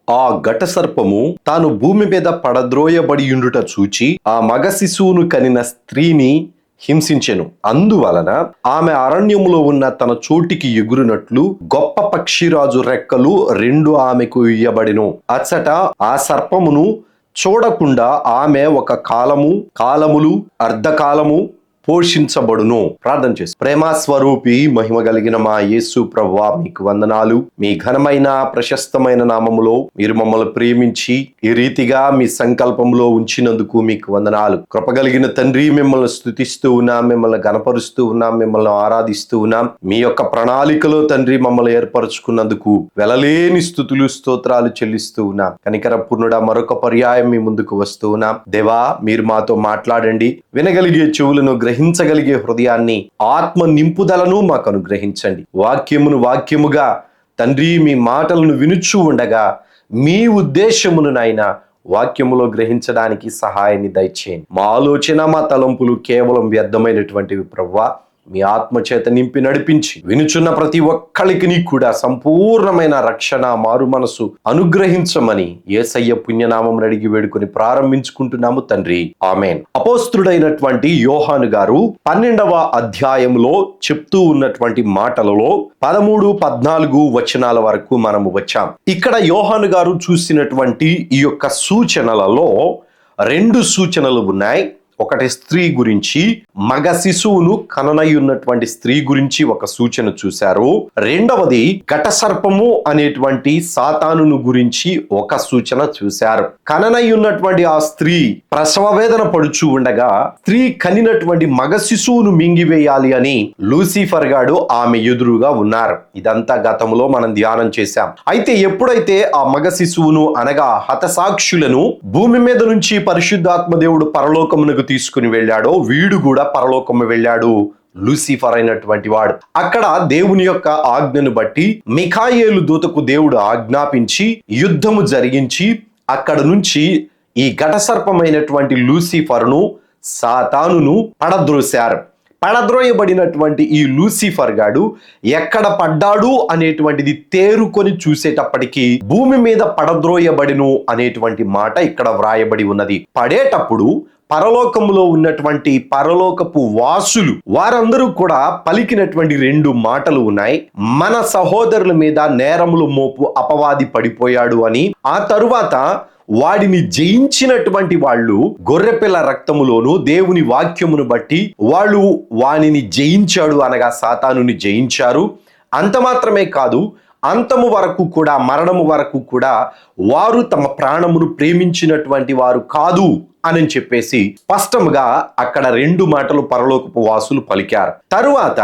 ఆ ఘట సర్పము తాను భూమి మీద పడద్రోయబడియుండుట చూచి ఆ మగ శిశువును కనిన స్త్రీని హింసించెను. అందువలన ఆమె అరణ్యములో ఉన్న తన చోటికి ఎగురునట్లు గొప్ప పక్షిరాజు రెక్కలు రెండు ఆమెకు ఇయ్యబడెను. అచ్చట ఆ సర్పమును చూడకుండా ఆమె ఒక కాలములు అర్ధకాలము పోషించబడును. ప్రార్థన చేసి, ప్రేమ స్వరూపి మహిమ కలిగిన మా యేసు ప్రభువా, మీకు వందనాలు. మీ ఘనమైన ప్రశస్తమైన నామములో మీరు మమ్మల్ని ప్రేమించి ఈ రీతిగా మీ సంకల్పంలో ఉంచినందుకు మీకు వందనాలు. కృపగలిగిన తండ్రి, మిమ్మల్ని స్తుతిస్తూ ఉన్నాం, మిమ్మల్ని గణపరుస్తూ ఉన్నాం, మిమ్మల్ని ఆరాధిస్తూ ఉన్నాం. మీ యొక్క ప్రణాళికలో తండ్రి మమ్మల్ని ఏర్పరచుకున్నందుకు వెలలేని స్తుతులు స్తోత్రాలు చెల్లిస్తూ ఉన్నాం. కనికర పూర్ణుడా, మరొక పర్యాయం మీ ముందుకు వస్తూ ఉన్నాం. దేవా, మీరు మాతో మాట్లాడండి. వినగలిగే చెవులను, గ్రహించగలిగే హృదయాన్ని, ఆత్మ నింపుదలను మాకు అనుగ్రహించండి. వాక్యముగా తండ్రి మీ మాటలను వినుచూ ఉండగా మీ ఉద్దేశమును నాయన వాక్యములో గ్రహించడానికి సహాయాన్ని దయచేయండి. మా ఆలోచన, మా తలంపులు కేవలం వ్యర్థమైనటువంటివి ప్రభువా. మీ ఆత్మ చేత నింపి నడిపించి వినుచున్న ప్రతి ఒక్కరికి కూడా సంపూర్ణమైన రక్షణ, మారు మనసు అనుగ్రహించమని యేసయ్య పుణ్యనామం అడిగి వేడుకొని ప్రారంభించుకుంటున్నాము తండ్రి, ఆమేన్. అపోస్తుడైనటువంటి యోహాను గారు 12వ అధ్యాయంలో చెప్తూ ఉన్నటువంటి మాటలలో 13, 14 వచనాల వరకు మనము వచ్చాం. ఇక్కడ యోహాను గారు చూసినటువంటి ఈ యొక్క సూచనలలో 2 సూచనలు ఉన్నాయి. ఒకటి స్త్రీ గురించి, మగ శిశువును కననయ్యున్నటువంటి స్త్రీ గురించి ఒక సూచన చూశారు. రెండవది ఘట సర్పము అనేటువంటి సాతానును గురించి ఒక సూచన చూశారు. కననయ్యున్నటువంటి ఆ స్త్రీ ప్రసవ వేదన పడుచు ఉండగా స్త్రీ కనినటువంటి మగ శిశువును మింగివేయాలి అని లూసిఫర్ గాడు ఆమె ఎదురుగా ఉన్నారు. ఇదంతా గతంలో మనం ధ్యానం చేశాం. అయితే ఎప్పుడైతే ఆ మగ శిశువును అనగా హతసాక్షులను భూమి మీద నుంచి పరిశుద్ధాత్మ దేవుడు పరలోకమునకు తీసుకుని వెళ్ళాడో, వీడు కూడా పరలోకము వెళ్ళాడు, లూసిఫర్ అయినటువంటి వాడు. అక్కడ దేవుని యొక్క ఆజ్ఞను బట్టి మిఖాయేలు దూతకు దేవుడు ఆజ్ఞాపించి యుద్ధము జరిగించి అక్కడ నుంచి ఈ ఘట సర్పమైనటువంటి లూసిఫర్ను, సాతానును పడద్రోశారు. పడద్రోయబడినటువంటి ఈ లూసిఫర్ గాడు ఎక్కడ పడ్డాడు అనేటువంటిది తేరుకొని చూసేటప్పటికి భూమి మీద పడద్రోయబడిను అనేటువంటి మాట ఇక్కడ వ్రాయబడి ఉన్నది. పడేటప్పుడు పరలోకములో ఉన్నటువంటి పరలోకపు వాసులు వారందరూ కూడా పలికినటువంటి 2 మాటలు ఉన్నాయి. మన సహోదరుల మీద నేరములు మోపు అపవాది పడిపోయాడు అని. ఆ తరువాత వాడిని జయించినటువంటి వాళ్ళు గొర్రెపిల్ల రక్తములోను దేవుని వాక్యమును బట్టి వాళ్ళు వానిని జయించాడు అనగా సాతానుని జయించారు. అంత మాత్రమే కాదు, అంతము వరకు కూడా, మరణము వరకు కూడా వారు తమ ప్రాణమును ప్రేమించినటువంటి వారు కాదు అని చెప్పేసి స్పష్టంగా అక్కడ 2 మాటలు పరలోకపు వాసులు పలికారు. తరువాత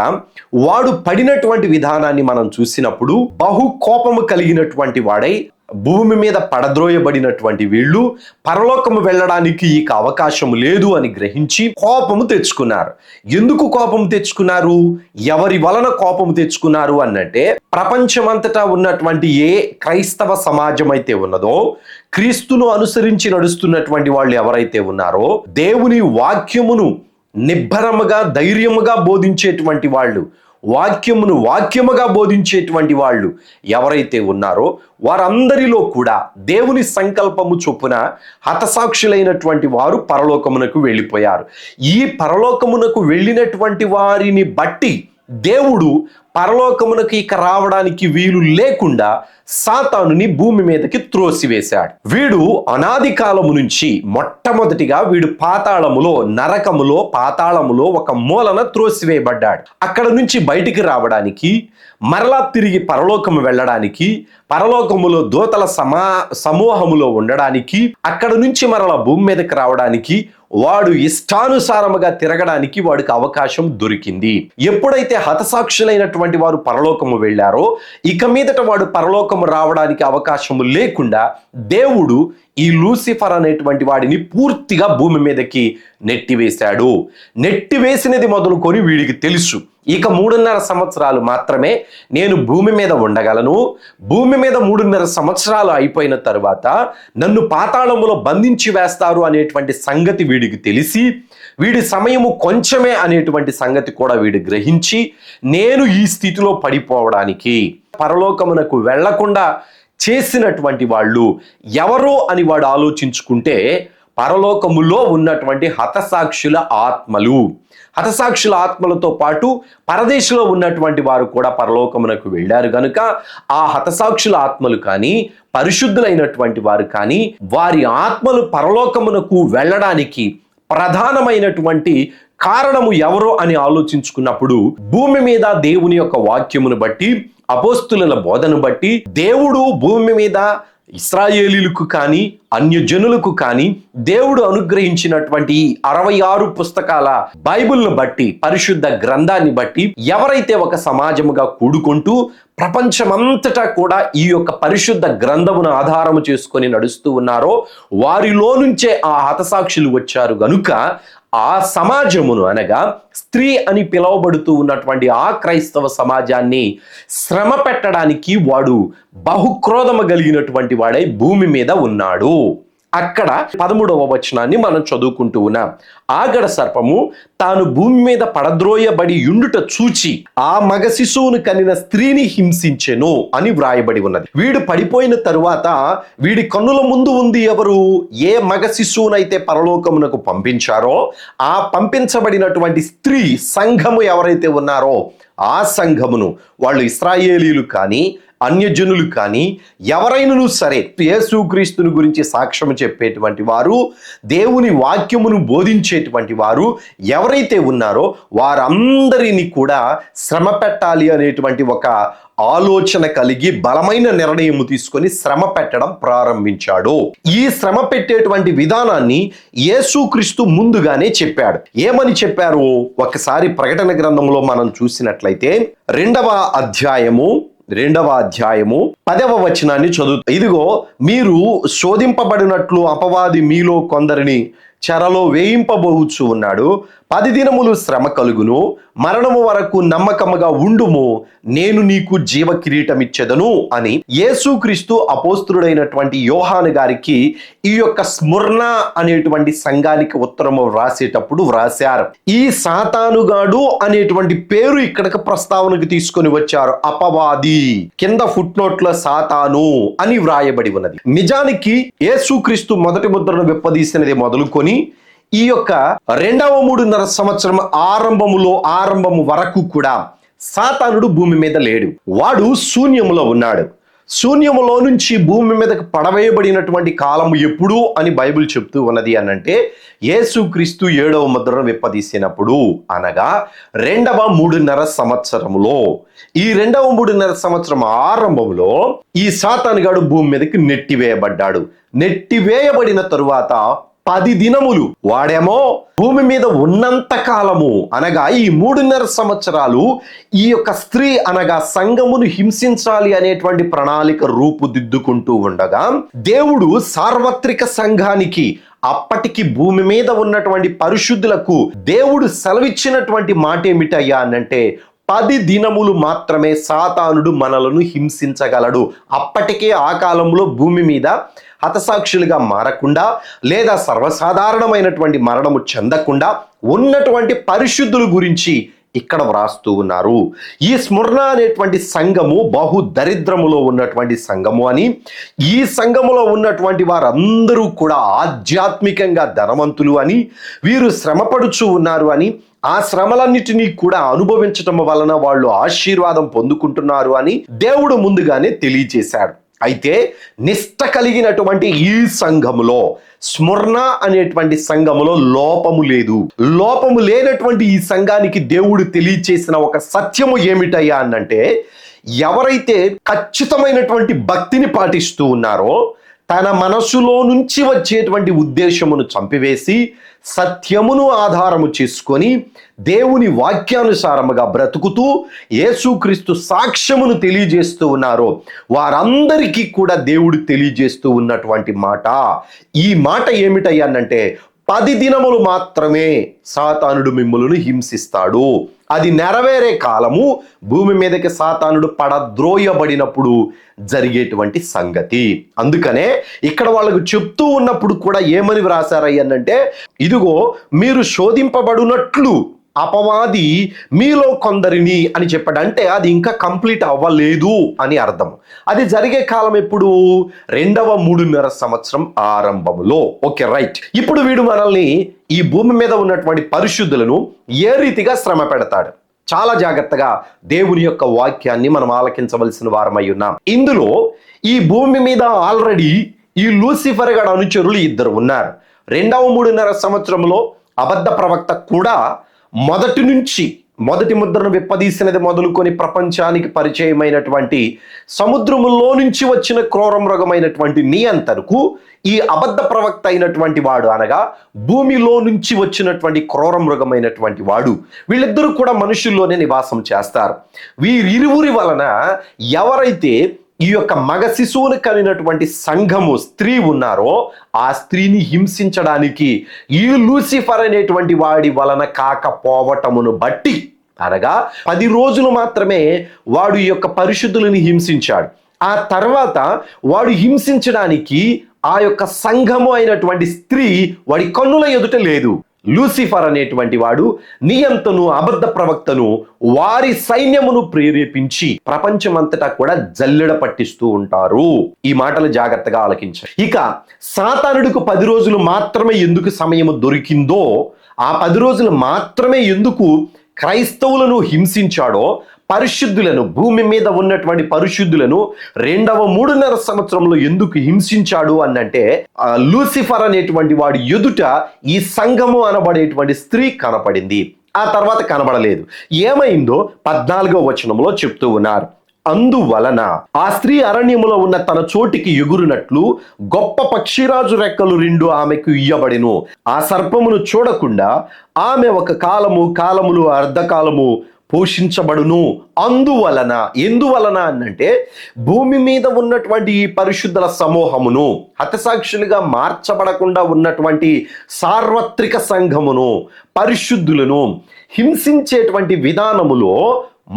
వాడు పడినటువంటి విధానాన్ని మనం చూసినప్పుడు బహు కోపము కలిగినటువంటి వాడై భూమి మీద పడద్రోయబడినటువంటి వీళ్ళు పరలోకము వెళ్ళడానికి ఇక అవకాశం లేదు అని గ్రహించి కోపము తెచ్చుకున్నారు. ఎందుకు కోపము తెచ్చుకున్నారు? ఎవరి వలన కోపము తెచ్చుకున్నారు అన్నట్టే, ప్రపంచమంతటా ఉన్నటువంటి ఏ క్రైస్తవ సమాజం అయితే ఉన్నదో, క్రీస్తును అనుసరించి నడుస్తున్నటువంటి వాళ్ళు ఎవరైతే ఉన్నారో, దేవుని వాక్యమును నిబ్బరముగా ధైర్యముగా బోధించేటువంటి వాళ్ళు, వాక్యముగా బోధించేటువంటి వాళ్ళు ఎవరైతే ఉన్నారో వారందరిలో కూడా దేవుని సంకల్పము చొప్పున హతసాక్షులైనటువంటి వారు పరలోకమునకు వెళ్ళిపోయారు. ఈ పరలోకమునకు వెళ్ళినటువంటి వారిని బట్టి దేవుడు పరలోకమునకు ఇక రావడానికి వీలు లేకుండా సాతానుని భూమి మీదకి త్రోసివేశాడు. వీడు అనాది కాలము నుంచి మొట్టమొదటిగా వీడు పాతాళములో, నరకములో, పాతాళములో ఒక మూలన త్రోసివేయబడ్డాడు. అక్కడ నుంచి బయటికి రావడానికి, మరలా తిరిగి పరలోకము వెళ్ళడానికి, పరలోకములో దూతల సమూహములో ఉండడానికి, అక్కడ నుంచి మరలా భూమి మీదకి రావడానికి, వాడు ఇష్టానుసారముగా తిరగడానికి వాడికి అవకాశం దొరికింది. ఎప్పుడైతే హతసాక్షులైనటువంటి వారు పరలోకము వెళ్ళారో ఇక మీదట వాడు పరలోకము రావడానికి అవకాశము లేకుండా దేవుడు ఈ లూసిఫర్ అనేటువంటి వాడిని పూర్తిగా భూమి మీదకి నెట్టివేశాడు. నెట్టివేసినది మొదలుకొని వీడికి తెలుసు, ఇక 3.5 సంవత్సరాలు మాత్రమే నేను భూమి మీద ఉండగలను. భూమి మీద 3.5 సంవత్సరాలు అయిపోయిన తరువాత నన్ను పాతాళములో బంధించి వేస్తారు అనేటువంటి సంగతి వీడికి తెలిసి, వీడి సమయము కొంచెమే అనేటువంటి సంగతి కూడా వీడు గ్రహించి, నేను ఈ స్థితిలో పడిపోవడానికి, పరలోకమునకు వెళ్లకుండా చేసినటువంటి వాళ్ళు ఎవరో అని వాడు ఆలోచించుకుంటే పరలోకములో ఉన్నటువంటి హతసాక్షుల ఆత్మలు, హతసాక్షుల ఆత్మలతో పాటు పరదేశంలో ఉన్నటువంటి వారు కూడా పరలోకమునకు వెళ్ళారు గనుక ఆ హతసాక్షుల ఆత్మలు కానీ పరిశుద్ధులైనటువంటి వారు కానీ వారి ఆత్మలు పరలోకమునకు వెళ్ళడానికి ప్రధానమైనటువంటి కారణము ఎవరో అని ఆలోచించుకున్నప్పుడు భూమి మీద దేవుని యొక్క వాక్యమును బట్టి, అపోస్తుల బోధను బట్టి దేవుడు భూమి మీద ఇశ్రాయేలీలకు కానీ అన్యజనులకు కానీ దేవుడు అనుగ్రహించినటువంటి 66 పుస్తకాల బైబిల్ను బట్టి, పరిశుద్ధ గ్రంథాన్ని బట్టి ఎవరైతే ఒక సమాజముగా కూడుకుంటూ ప్రపంచమంతటా కూడా ఈ యొక్క పరిశుద్ధ గ్రంథమును ఆధారము చేసుకొని నడుస్తూ ఉన్నారో వారిలో నుంచే ఆ హతసాక్షులు వచ్చారు గనుక ఆ సమాజమును అనగా స్త్రీ అని పిలువబడుతూ ఉన్నటువంటి ఆ క్రైస్తవ సమాజాన్ని శ్రమ పెట్టడానికి వాడు బహుక్రోధము కలిగినటువంటి వాడై భూమి మీద ఉన్నాడు. అక్కడ 13వ వచనాన్ని మనం చదువుకుంటూ ఉన్నాం. ఆగడ సర్పము తాను భూమి మీద పడద్రోయబడి యుండుట చూచి ఆ మగ శిశువును కనిన స్త్రీని హింసించెను అని వ్రాయబడి ఉన్నది. వీడు పడిపోయిన తరువాత వీడి కన్నుల ముందు ఉంది ఎవరు? ఏ మగ శిశువునైతే పరలోకమునకు పంపించారో ఆ పంపించబడినటువంటి స్త్రీ సంఘము ఎవరైతే ఉన్నారో ఆ సంఘమును వాళ్ళు ఇశ్రాయేలీలు కానీ అన్యజనులు కానీ ఎవరైనాను సరే యేసుక్రీస్తుని గురించి సాక్ష్యం చెప్పేటువంటి వారు, దేవుని వాక్యమును బోధించేటువంటి వారు ఎవరైతే ఉన్నారో వారందరినీ కూడా శ్రమ పెట్టాలి అనేటువంటి ఒక ఆలోచన కలిగి బలమైన నిర్ణయం తీసుకొని శ్రమ పెట్టడం ప్రారంభించాడు. ఈ శ్రమ పెట్టేటువంటి విధానాన్ని యేసుక్రీస్తు ముందుగానే చెప్పాడు. ఏమని చెప్పారు? ఒకసారి ప్రకటన గ్రంథంలో మనం చూసినట్లయితే 2వ అధ్యాయము 10వ వచనాన్ని చదువు. ఇదిగో మీరు శోధింపబడినట్లు అపవాది మీలో కొందరిని చెరలో వేయింపబోచు ఉన్నాడు. 10 దినములు శ్రమ కలుగును, మరణము వరకు నమ్మకముగా ఉండుము, నేను నీకు జీవ కిరీటం ఇచ్చెదను అని యేసుక్రీస్తు అపోస్తులుడైనటువంటి యోహాను గారికి ఈ యొక్క స్ముర్ణ అనేటువంటి సంఘానికి ఉత్తరము వ్రాసేటప్పుడు వ్రాశారు. ఈ సాతానుగాడు అనేటువంటి పేరు ఇక్కడికి ప్రస్తావనకు తీసుకొని వచ్చారు. అపవాది కింద ఫుట్ నోట్లో సాతాను అని వ్రాయబడి ఉన్నది. నిజానికి యేసుక్రీస్తు మొదటి ముద్రను విప్పదీసినది మొదలుకొని ఈ యొక్క 2వ 3.5 సంవత్సరం ఆరంభము వరకు కూడా సాతానుడు భూమి మీద లేడు. వాడు శూన్యములో ఉన్నాడు. శూన్యములో నుంచి భూమి మీదకి పడవేయబడినటువంటి కాలము ఎప్పుడు అని బైబిల్ చెప్తూ ఉన్నది అనంటే యేసుక్రీస్తు 7వ ముద్రను విప్పదీసినప్పుడు, అనగా 2వ 3.5 సంవత్సరములో. ఈ 2వ 3.5 సంవత్సరం ఆరంభంలో ఈ సాతానుగాడు భూమి మీదకి నెట్టివేయబడ్డాడు. నెట్టివేయబడిన తరువాత 10 దినములు వాడేమో భూమి మీద ఉన్నంత కాలము అనగా ఈ 3.5 సంవత్సరాలు ఈ యొక్క స్త్రీ అనగా సంఘమును హింసించాలి అనేటువంటి ప్రణాళిక రూపుదిద్దుకుంటూ ఉండగా దేవుడు సార్వత్రిక సంఘానికి అప్పటికి భూమి మీద ఉన్నటువంటి పరిశుద్ధులకు దేవుడు సెలవిచ్చినటువంటి మాట ఏమిటయ్యా అనంటే 10 దినములు మాత్రమే సాతానుడు మనలను హింసించగలడు. అప్పటికే ఆ కాలంలో భూమి మీద హతసాక్షులుగా మారకుండా లేదా సర్వసాధారణమైనటువంటి మరణము చెందకుండా ఉన్నటువంటి పరిశుద్ధుల గురించి ఇక్కడ వ్రాస్తూ ఉన్నారు. ఈ స్ముర్ణ అనేటువంటి సంఘము బహు దరిద్రములో ఉన్నటువంటి సంఘము అని, ఈ సంఘములో ఉన్నటువంటి వారందరూ కూడా ఆధ్యాత్మికంగా ధనవంతులు అని, వీరు శ్రమపడుచు ఉన్నారు అని, ఆ శ్రమలన్నిటినీ కూడా అనుభవించటం వలన వాళ్ళు ఆశీర్వాదం పొందుకుంటున్నారు అని దేవుడు ముందుగానే తెలియజేశాడు. అయితే నిష్ట కలిగినటువంటి ఈ సంఘములో, స్ముర్ణ అనేటువంటి సంఘములో లోపము లేదు. లోపము లేనటువంటి ఈ సంఘానికి దేవుడు తెలియచేసిన ఒక సత్యము ఏమిటయ్యా అనంటే, ఎవరైతే ఖచ్చితమైనటువంటి భక్తిని పాటిస్తూ ఉన్నారో తన మనసులో నుంచి వచ్చేటువంటి ఉద్దేశమును చంపివేసి సత్యమును ఆధారము చేసుకొని దేవుని వాక్యానుసారముగా బ్రతుకుతూ యేసుక్రీస్తు సాక్ష్యమును తెలియజేస్తూ ఉన్నారో వారందరికీ కూడా దేవుడు తెలియజేస్తూ ఉన్నటువంటి మాట. ఈ మాట ఏమిటయ్యానంటే 10 దినములు మాత్రమే సాతానుడు మిమ్ములను హింసిస్తాడు. అది నెరవేరే కాలము భూమి మీదకి సాతానుడు పడద్రోయబడినప్పుడు జరిగేటువంటి సంగతి. అందుకనే ఇక్కడ వాళ్ళకు చెప్తూ ఉన్నప్పుడు కూడా ఏమని వ్రాసారయ్యనంటే, ఇదిగో మీరు శోధింపబడినట్లు అపవాది మీలో కొందరిని అని చెప్పాడు. అంటే అది ఇంకా కంప్లీట్ అవ్వలేదు అని అర్థం. అది జరిగే కాలం ఎప్పుడు? 2వ 3.5 సంవత్సరం ఆరంభములో. Okay, right. ఇప్పుడు వీడు మనల్ని, ఈ భూమి మీద ఉన్నటువంటి పరిశుద్ధులను ఏ రీతిగా శ్రమ పెడతాడు? చాలా జాగ్రత్తగా దేవుని యొక్క వాక్యాన్ని మనం ఆలకించవలసిన వారమై ఉన్నాం. ఇందులో ఈ భూమి మీద ఆల్రెడీ ఈ లూసిఫర్ గడ అనుచరులు 2 ఉన్నారు. 2వ 3.5 సంవత్సరంలో అబద్ధ ప్రవక్త కూడా మొదటి ముద్రను విప్పదీసినది మొదలుకొని ప్రపంచానికి పరిచయమైనటువంటి సముద్రములో నుంచి వచ్చిన క్రూర మృగమైనటువంటి నియంతరకు ఈ అబద్ధ ప్రవక్త అయినటువంటి వాడు, అనగా భూమిలో నుంచి వచ్చినటువంటి క్రూర మృగమైనటువంటి వాడు, వీళ్ళిద్దరూ కూడా మనుషుల్లోనే నివాసం చేస్తారు. వీరిరువురి వలన ఎవరైతే ఈ యొక్క మగ శిశువును కనినటువంటి సంఘము స్త్రీ ఉన్నారో ఆ స్త్రీని హింసించడానికి ఈ లూసిఫర్ అనేటువంటి వాడి వలన కాకపోవటమును బట్టి, అనగా 10 రోజులు మాత్రమే వాడు ఈ యొక్క పరిశుద్ధులను హింసించాడు. ఆ తర్వాత వాడు హింసించడానికి ఆ యొక్క సంఘము అయినటువంటి స్త్రీ వాడి కన్నుల ఎదుట లేదు. లూసిఫర్ అనేటువంటి వాడు నియంతను, అబద్ధ ప్రవక్తను, వారి సైన్యమును ప్రేరేపించి ప్రపంచమంతటా కూడా జల్లెడ పట్టిస్తూ ఉంటారు. ఈ మాటలు జాగ్రత్తగా ఆలకించారు. ఇక సాతానుడికి 10 రోజులు మాత్రమే ఎందుకు సమయము దొరికిందో, ఆ 10 రోజులు మాత్రమే ఎందుకు క్రైస్తవులను హింసించాడో, పరిశుద్ధులను, భూమి మీద ఉన్నటువంటి పరిశుద్ధులను 2వ 3.5 సంవత్సరంలో ఎందుకు హింసించాడు అనంటే, లూసిఫర్ అనేటువంటి వాడి ఎదుట ఈ సంఘము అనబడేటువంటి స్త్రీ కనపడింది. ఆ తర్వాత కనబడలేదు. ఏమైందో 14వ వచనంలో చెప్తూ ఉన్నారు. అందువలన ఆ స్త్రీ అరణ్యములో ఉన్న తన చోటికి ఎగురునట్లు గొప్ప పక్షిరాజు రెక్కలు 2 ఆమెకు ఇయ్యబడెను. ఆ సర్పమును చూడకుండా ఆమె ఒక కాలములు అర్ధకాలము పోషించబడును. అందువలన, ఎందువలన అనంటే, భూమి మీద ఉన్నటువంటి ఈ పరిశుద్ధుల సమూహమును, హతసాక్షులుగా మార్చబడకుండా ఉన్నటువంటి సార్వత్రిక సంఘమును, పరిశుద్ధులను హింసించేటువంటి విధానములో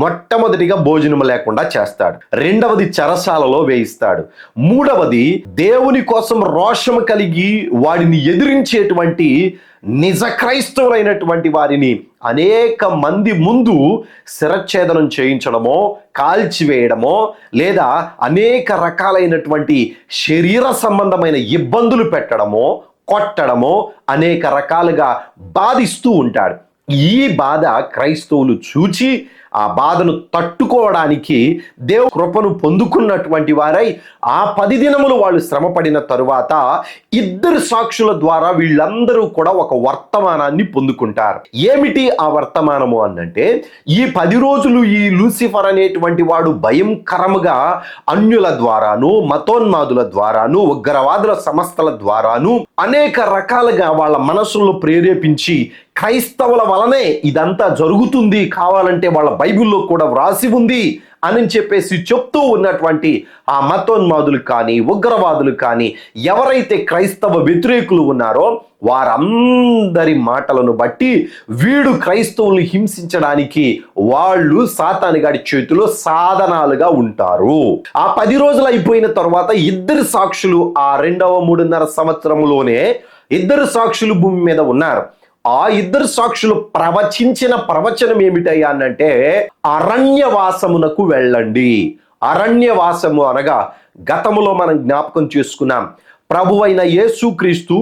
మొట్టమొదటిగా భోజనము లేకుండా చేస్తాడు. 2వది చెరసాలలో వేయిస్తాడు. 3వది దేవుని కోసం రోషము కలిగి వాడిని ఎదిరించేటువంటి నిజ క్రైస్తవులైనటువంటి వారిని అనేక మంది ముందు శిరచ్ఛేదనం చేయించడమో, కాల్చివేయడమో, లేదా అనేక రకాలైనటువంటి శరీర సంబంధమైన ఇబ్బందులు పెట్టడమో, కొట్టడమో, అనేక రకాలుగా బాధిస్తూ ఉంటాడు. ఈ బాధ క్రైస్తవులు చూచి ఆ బాధను తట్టుకోవడానికి దేవుని కృపను పొందుకున్నటువంటి వారై ఆ 10 దినములు వాళ్ళు శ్రమపడిన తరువాత 2 సాక్షుల ద్వారా వీళ్ళందరూ కూడా ఒక వర్తమానాన్ని పొందుకుంటారు. ఏమిటి ఆ వర్తమానము అనంటే, ఈ 10 రోజులు ఈ లూసిఫర్ అనేటువంటి వాడు భయంకరముగా అన్యుల ద్వారాను, మతోన్మాదుల ద్వారాను, ఉగ్రవాదుల సంస్థల ద్వారాను అనేక రకాలుగా వాళ్ళ మనసుల్లో ప్రేరేపించి క్రైస్తవుల వలనే ఇదంతా జరుగుతుంది, కావాలంటే వాళ్ళ బైబిల్లో కూడా వ్రాసి ఉంది అని చెప్పేసి చెప్తూ ఉన్నటువంటి ఆ మతోన్మాదులు కానీ, ఉగ్రవాదులు కానీ, ఎవరైతే క్రైస్తవ వ్యతిరేకులు ఉన్నారో వారందరి మాటలను బట్టి వీడు క్రైస్తవుల్ని హింసించడానికి వాళ్ళు సాతానుగాడి చేతిలో సాధనాలుగా ఉంటారు. ఆ 10 రోజులు అయిపోయిన తర్వాత 2 సాక్షులు, ఆ 2వ 3.5 సంవత్సరంలోనే 2 సాక్షులు భూమి మీద ఉన్నారు. ఆ 2 సాక్షులు ప్రవచించిన ప్రవచనం ఏమిటయ్యా అనంటే, అరణ్యవాసమునకు వెళ్ళండి. అరణ్యవాసము అనగా గతములో మనం జ్ఞాపకం చేసుకున్నాం. ప్రభువైన యేసుక్రీస్తు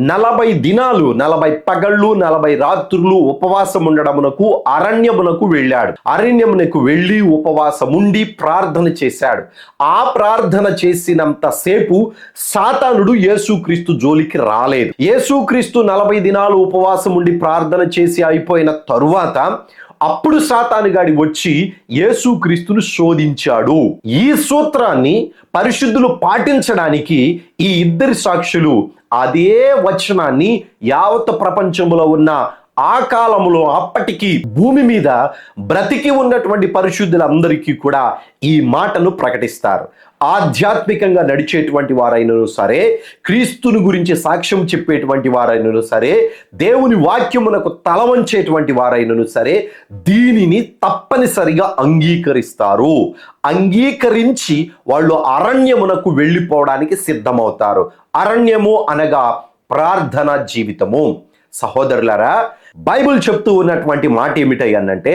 40 దినాలు, 40 పగళ్ళు, 40 రాత్రులు ఉపవాసం ఉండడమునకు అరణ్యమునకు వెళ్ళాడు. అరణ్యమునకు వెళ్ళి ఉపవాసం ఉండి ప్రార్థన చేశాడు. ఆ ప్రార్థన చేసినంత సేపు సాతానుడు యేసుక్రీస్తు జోలికి రాలేదు. యేసుక్రీస్తు 40 దినాలు ఉపవాసం ఉండి ప్రార్థన చేసి అయిపోయిన తరువాత అప్పుడు సాతానుగాడి వచ్చి యేసుక్రీస్తును శోధించాడు. ఈ సూత్రాన్ని పరిశుద్ధులు పాటించడానికి ఈ 2 సాక్షులు అదే వచనాన్ని యావత్ ప్రపంచంలో ఉన్న ఆ కాలంలో అప్పటికి భూమి మీద బ్రతికి ఉన్నటువంటి పరిశుద్ధులందరికీ కూడా ఈ మాటను ప్రకటిస్తారు. ఆధ్యాత్మికంగా నడిచేటువంటి వారైనను సరే, క్రీస్తుని గురించి సాక్ష్యం చెప్పేటువంటి వారైనను సరే, దేవుని వాక్యమునకు తల వంచేటువంటి వారైనను సరే, దీనిని తప్పనిసరిగా అంగీకరిస్తారు. అంగీకరించి వాళ్ళు అరణ్యమునకు వెళ్ళిపోవడానికి సిద్ధమవుతారు. అరణ్యము అనగా ప్రార్థనా జీవితము. సహోదరులారా, బైబిల్ చెప్తూ ఉన్నటువంటి మాట ఏమిటయ్యానంటే,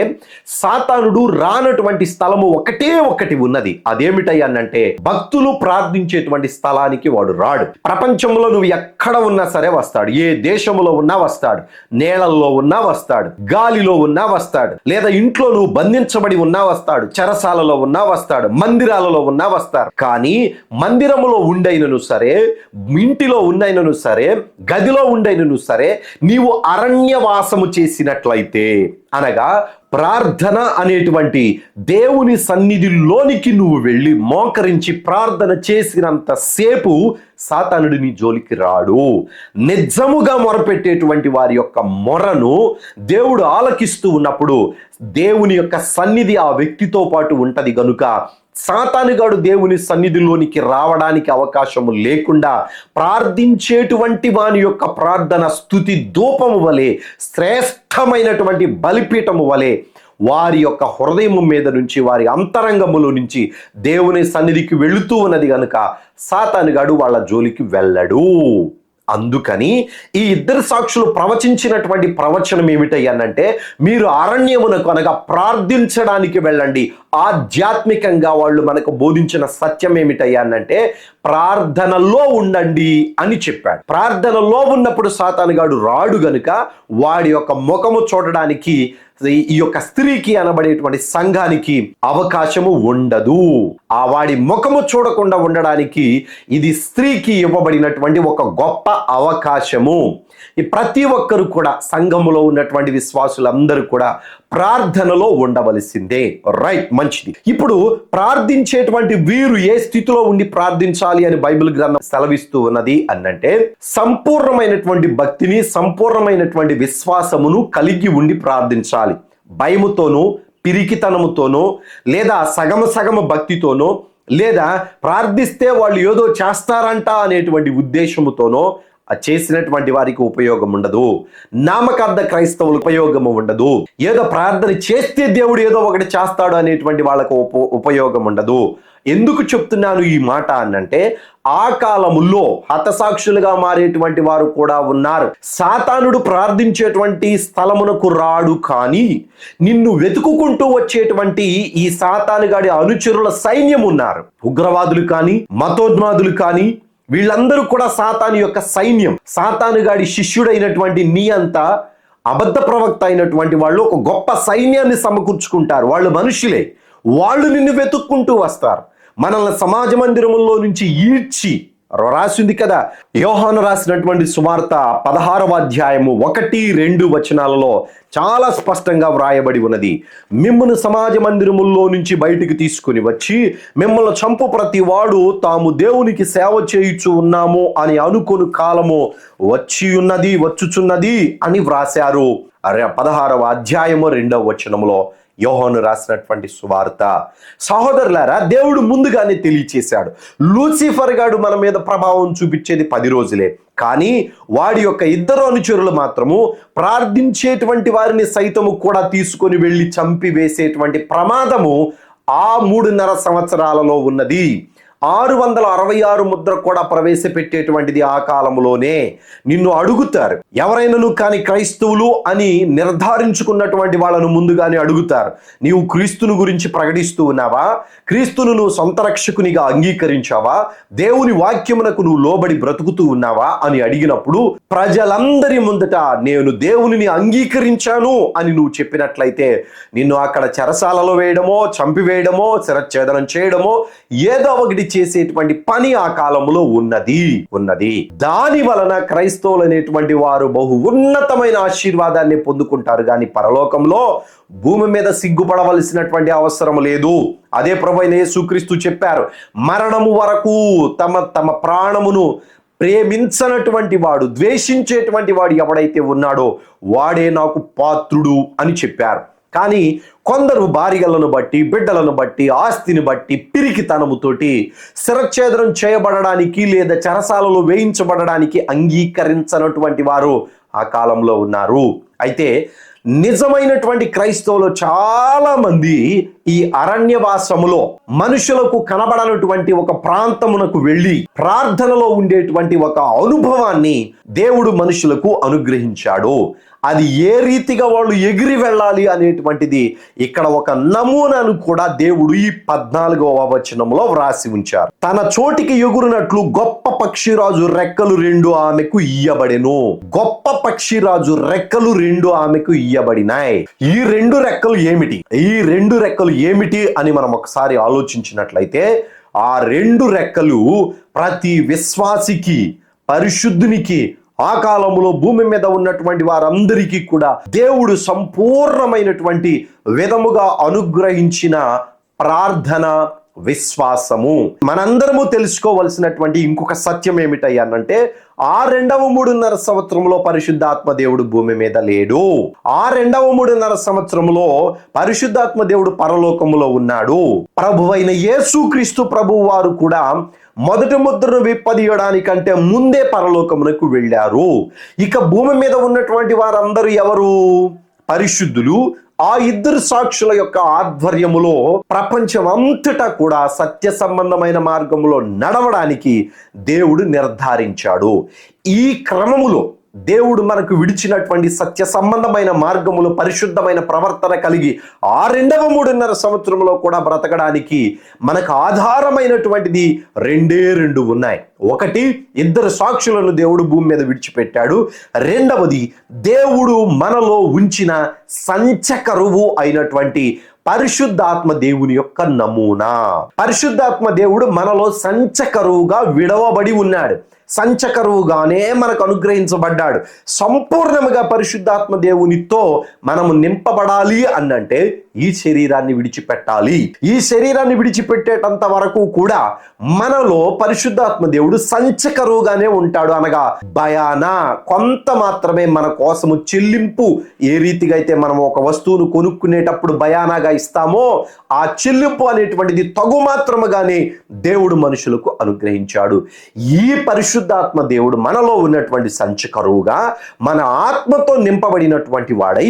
సాతానుడు రానటువంటి స్థలము ఒకటే ఒకటి ఉన్నది. అదేమిటయ్యానంటే, భక్తులు ప్రార్థించేటువంటి స్థలానికి వాడు రాడు. ప్రపంచంలో నువ్వు ఎక్కడ ఉన్నా సరే వస్తాడు. ఏ దేశంలో ఉన్నా వస్తాడు, నేలల్లో ఉన్నా వస్తాడు, గాలిలో ఉన్నా వస్తాడు, లేదా ఇంట్లో నువ్వు బంధించబడి ఉన్నా వస్తాడు, చెరసాలలో ఉన్నా వస్తాడు, మందిరాలలో ఉన్నా వస్తాడు. కానీ మందిరములో ఉండైనను సరే, ఇంటిలో ఉండైనను సరే, గదిలో ఉండైనను సరే, నీవు అరణ్యవాసము చేసినట్లయితే, అనగా ప్రార్థన అనేటువంటి దేవుని సన్నిధిలోనికి నువ్వు వెళ్ళి మోకరించి ప్రార్థన చేసినంత సేపు సాతానుడు నీ జోలికి రాడు. నిజముగా మొరపెట్టేటువంటి వారి యొక్క మొరను దేవుడు ఆలకిస్తూ ఉన్నప్పుడు దేవుని యొక్క సన్నిధి ఆ వ్యక్తితో పాటు ఉంటది గనుక సాతానుగాడు దేవుని సన్నిధిలోనికి రావడానికి అవకాశము లేకుండా ప్రార్థించేటువంటి వాని యొక్క ప్రార్థన స్తుతి ధూపము వలె, శ్రేష్టమైనటువంటి బలిపీఠము వలె వారి యొక్క హృదయము మీద నుంచి, వారి అంతరంగములో నుంచి దేవుని సన్నిధికి వెళుతూ ఉన్నది కనుక సాతానుగాడు వాళ్ళ జోలికి వెళ్ళడు. అందుకని ఈ ఇద్దరు సాక్షులు ప్రవచించినటువంటి ప్రవచనం ఏమిటయ్యానంటే, మీరు అరణ్యమునకు అనగా ప్రార్థించడానికి వెళ్ళండి. ఆధ్యాత్మికంగా వాళ్ళు మనకు బోధించిన సత్యం ఏమిటయ్యానంటే, ప్రార్థనలో ఉండండి అని చెప్పాడు. ప్రార్థనలో ఉన్నప్పుడు సాతానుగాడు రాడు గనుక వాడి యొక్క ముఖము చూడడానికి ఈ యొక్క స్త్రీకి అనబడేటువంటి సంఘానికి అవకాశము ఉండదు. ఆ వాడి ముఖము చూడకుండా ఉండడానికి ఇది స్త్రీకి ఇవ్వబడినటువంటి ఒక గొప్ప అవకాశము. ఈ ప్రతి ఒక్కరు కూడా, సంఘములో ఉన్నటువంటి విశ్వాసులందరూ కూడా ప్రార్థనలో ఉండవలసిందే. రైట్, మంచిది. ఇప్పుడు ప్రార్థించేటువంటి వీరు ఏ స్థితిలో ఉండి ప్రార్థించాలి అని బైబిల్ గ్రంథం సెలవిస్తూ ఉన్నది అనంటే, సంపూర్ణమైనటువంటి భక్తిని, సంపూర్ణమైనటువంటి విశ్వాసమును కలిగి ఉండి ప్రార్థించాలి. భయముతోనూ, పిరికితనముతోనూ, లేదా సగము భక్తితోనూ, లేదా ప్రార్థిస్తే వాళ్ళు ఏదో చేస్తారంట అనేటువంటి ఉద్దేశముతోనో చేసినటువంటి వారికి ఉపయోగం ఉండదు. నామకార్థ క్రైస్తవులకు ఉపయోగము ఉండదు. ఏదో ప్రార్థన చేస్తే దేవుడు ఏదో ఒకటి చేస్తాడు అనేటువంటి వాళ్ళకు ఉపయోగం ఉండదు. ఎందుకు చెప్తున్నాను ఈ మాట అనంటే, ఆ కాలములో హతసాక్షులుగా మారేటువంటి వారు కూడా ఉన్నారు. సాతానుడు ప్రార్థించేటువంటి స్థలమునకు రాడు, కానీ నిన్ను వెతుకుకుంటూ వచ్చేటువంటి ఈ సాతానుగాడి అనుచరుల సైన్యం ఉన్నారు. ఉగ్రవాదులు కానీ, మతోన్మాదులు కానీ, వీళ్ళందరూ కూడా సాతాను యొక్క సైన్యం. సాతానుగాడి శిష్యుడైనటువంటి నీ అంతా అబద్ధ ప్రవక్త అయినటువంటి వాళ్ళు ఒక గొప్ప సైన్యాన్ని సమకూర్చుకుంటారు. వాళ్ళు మనుషులే. వాళ్ళు నిన్ను వెతుక్కుంటూ వస్తారు. మనల్ని సమాజ మందిరములో నుంచి ఈడ్చి, రాసింది కదా యోహాను రాసినటువంటి సువార్త 16వ అధ్యాయము 1-2 వచనాలలో చాలా స్పష్టంగా వ్రాయబడి ఉన్నది. మిమ్మును సమాజ మందిరముల్లో నుంచి బయటికి తీసుకుని వచ్చి మిమ్మల్ని చంపు ప్రతి వాడు తాము దేవునికి సేవ చేయుచు ఉన్నాము అని అనుకుని కాలము వచ్చుచున్నది అని వ్రాశారు. 16వ అధ్యాయము 2వ వచనములో యోహాను రాసినటువంటి సువార్త. సహోదరులారా, దేవుడు ముందుగానే తెలియచేశాడు, లూసిఫర్ గాడు మన మీద ప్రభావం చూపించేది 10 రోజులే. కానీ వాడి యొక్క ఇద్దరు అనుచరులు మాత్రము ప్రార్థించేటువంటి వారిని సైతము కూడా తీసుకొని వెళ్ళి చంపివేసేటువంటి ప్రమాదము ఆ 3.5 సంవత్సరాలలో ఉన్నది. 666 ముద్ర కూడా ప్రవేశపెట్టేటువంటిది ఆ కాలంలోనే. నిన్ను అడుగుతారు, ఎవరైనాను కానీ క్రైస్తవులు అని నిర్ధారించుకున్నటువంటి వాళ్ళను ముందుగానే అడుగుతారు, నీవు క్రీస్తుని గురించి ప్రకటిస్తూ ఉన్నావా? క్రీస్తును నువ్వు సొంత రక్షకునిగా అంగీకరించావా? దేవుని వాక్యమునకు నువ్వు లోబడి బ్రతుకుతూ ఉన్నావా అని అడిగినప్పుడు, ప్రజలందరి ముందట నేను దేవునిని అంగీకరించాను అని నువ్వు చెప్పినట్లయితే నిన్ను అక్కడ చెరసాలలో వేయడమో, చంపివేయడమో, శిరచ్ఛేదనం చేయడమో ఏదో ఒకటి చేసేటువంటి పని ఆ కాలంలో ఉన్నది. దాని వలన క్రైస్తవులు అనేటువంటి వారు బహు ఉన్నతమైన ఆశీర్వాదాన్ని పొందుకుంటారు, కానీ పరలోకంలో భూమి మీద సిగ్గుపడవలసినటువంటి అవసరం లేదు. అదే ప్రభువైన యేసుక్రీస్తు చెప్పారు, మరణము వరకు తమ ప్రాణమును ప్రేమించనటువంటి వాడు, ద్వేషించేటువంటి వాడు ఎవడైతే ఉన్నాడో వాడే నాకు పాత్రుడు అని చెప్పారు. కానీ కొందరు భార్యలను బట్టి, బిడ్డలను బట్టి, ఆస్తిని బట్టి పిరికితనముతోటి శిరచ్ఛేదనం చేయబడడానికి లేదా చెరసాలలో వేయించబడడానికి అంగీకరించనటువంటి వారు ఆ కాలంలో ఉన్నారు. అయితే నిజమైనటువంటి క్రైస్తవులు చాలా మంది ఈ అరణ్యవాసములో మనుషులకు కనబడనటువంటి ఒక ప్రాంతమునకు వెళ్ళి ప్రార్థనలో ఉండేటువంటి ఒక అనుభవాన్ని దేవుడు మనుషులకు అనుగ్రహించాడు. అది ఏ రీతిగా వాళ్ళు ఎగిరి వెళ్ళాలి అనేటువంటిది ఇక్కడ ఒక నమూనాను కూడా దేవుడు ఈ 14వ వచనంలో వ్రాసి ఉంచారు. తన చోటికి ఎగురునట్లు గొప్ప పక్షిరాజు రెక్కలు 2 ఆమెకు ఇయ్యబడెను. గొప్ప పక్షిరాజు రెక్కలు 2 ఆమెకు ఇయ్యబడినాయి. ఈ 2 రెక్కలు ఏమిటి? ఈ 2 రెక్కలు ఏమిటి అని మనం ఒకసారి ఆలోచించినట్లయితే, ఆ 2 రెక్కలు ప్రతి విశ్వాసికి, పరిశుద్ధునికి, ఆ కాలంలో భూమి మీద ఉన్నటువంటి వారందరికీ కూడా దేవుడు సంపూర్ణమైనటువంటి విధముగా అనుగ్రహించిన ప్రార్థన విశ్వాసము. మనందరము తెలుసుకోవలసినటువంటి ఇంకొక సత్యం ఏమిటయ్యానంటే, ఆ 2వ 3.5 సంవత్సరంలో పరిశుద్ధాత్మ దేవుడు భూమి మీద లేడు. ఆ 2వ 3.5 సంవత్సరంలో పరిశుద్ధాత్మ దేవుడు పరలోకములో ఉన్నాడు. ప్రభువైన యేసుక్రీస్తు ప్రభువు వారు కూడా మొదటి ముద్రను విప్పదీయడానికంటే ముందే పరలోకమునకు వెళ్ళారు. ఇక భూమి మీద ఉన్నటువంటి వారందరూ ఎవరు? పరిశుద్ధులు. ఆ 2 సాక్షుల యొక్క ఆధ్వర్యములో ప్రపంచం అంతటా కూడా సత్య సంబంధమైన మార్గంలో నడవడానికి దేవుడు నిర్ధారించాడు. ఈ క్రమములో దేవుడు మనకు విడిచినటువంటి సత్య సంబంధమైన మార్గములో పరిశుద్ధమైన ప్రవర్తన కలిగి ఆ 2వ 3.5 సంవత్సరంలో కూడా బ్రతకడానికి మనకు ఆధారమైనటువంటిది 2 ఉన్నాయి. ఒకటి, 2 సాక్షులను దేవుడు భూమి మీద విడిచిపెట్టాడు. రెండవది, దేవుడు మనలో ఉంచిన సంచకరువు అయినటువంటి పరిశుద్ధాత్మ దేవుని యొక్క నమూనా. పరిశుద్ధాత్మ దేవుడు మనలో సంచకరువుగా విడవబడి ఉన్నాడు. సంచకరువుగానే మనకు అనుగ్రహించబడ్డాడు. సంపూర్ణముగా పరిశుద్ధాత్మ దేవునితో మనము నింపబడాలి అన్నంటే ఈ శరీరాన్ని విడిచిపెట్టాలి. ఈ శరీరాన్ని విడిచిపెట్టేటంత వరకు కూడా మనలో పరిశుద్ధాత్మ దేవుడు సంచకరువుగానే ఉంటాడు. అనగా భయాన కొంత మాత్రమే మన కోసము చెల్లింపు. ఏ రీతిగా అయితే మనం ఒక వస్తువును కొనుక్కునేటప్పుడు భయానాగా ఇస్తామో, ఆ చెల్లింపు అనేటువంటిది తగు మాత్రముగానే దేవుడు మనుషులకు అనుగ్రహించాడు. ఈ పరిశుద్ధాత్మ దేవుడు మనలో ఉన్నటువంటి సంచకరువుగా మన ఆత్మతో నింపబడినటువంటి వాడై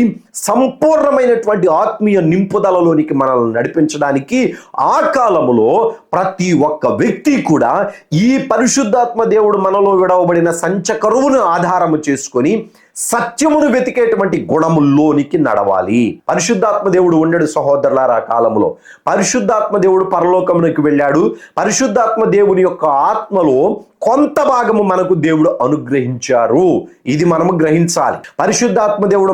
సంపూర్ణమైనటువంటి ఆత్మీయ నింపుదలలోనికి మనల్ని నడిపించడానికి ఆ కాలములో ప్రతి ఒక్క వ్యక్తి కూడా ఈ పరిశుద్ధాత్మ దేవుడు మనలో విడవబడిన సంచకరువును ఆధారము చేసుకొని సత్యమును వెతికేటువంటి గుణముల్లోనికి నడవాలి. పరిశుద్ధాత్మ దేవుడు ఉండడు సహోదరులారా. ఆ కాలంలో పరిశుద్ధాత్మ దేవుడు పరలోకమునకు వెళ్ళాడు. పరిశుద్ధాత్మ దేవుని యొక్క ఆత్మలో కొంత భాగము మనకు దేవుడు అనుగ్రహించారు. ఇది మనము గ్రహించాలి. పరిశుద్ధాత్మ దేవుడు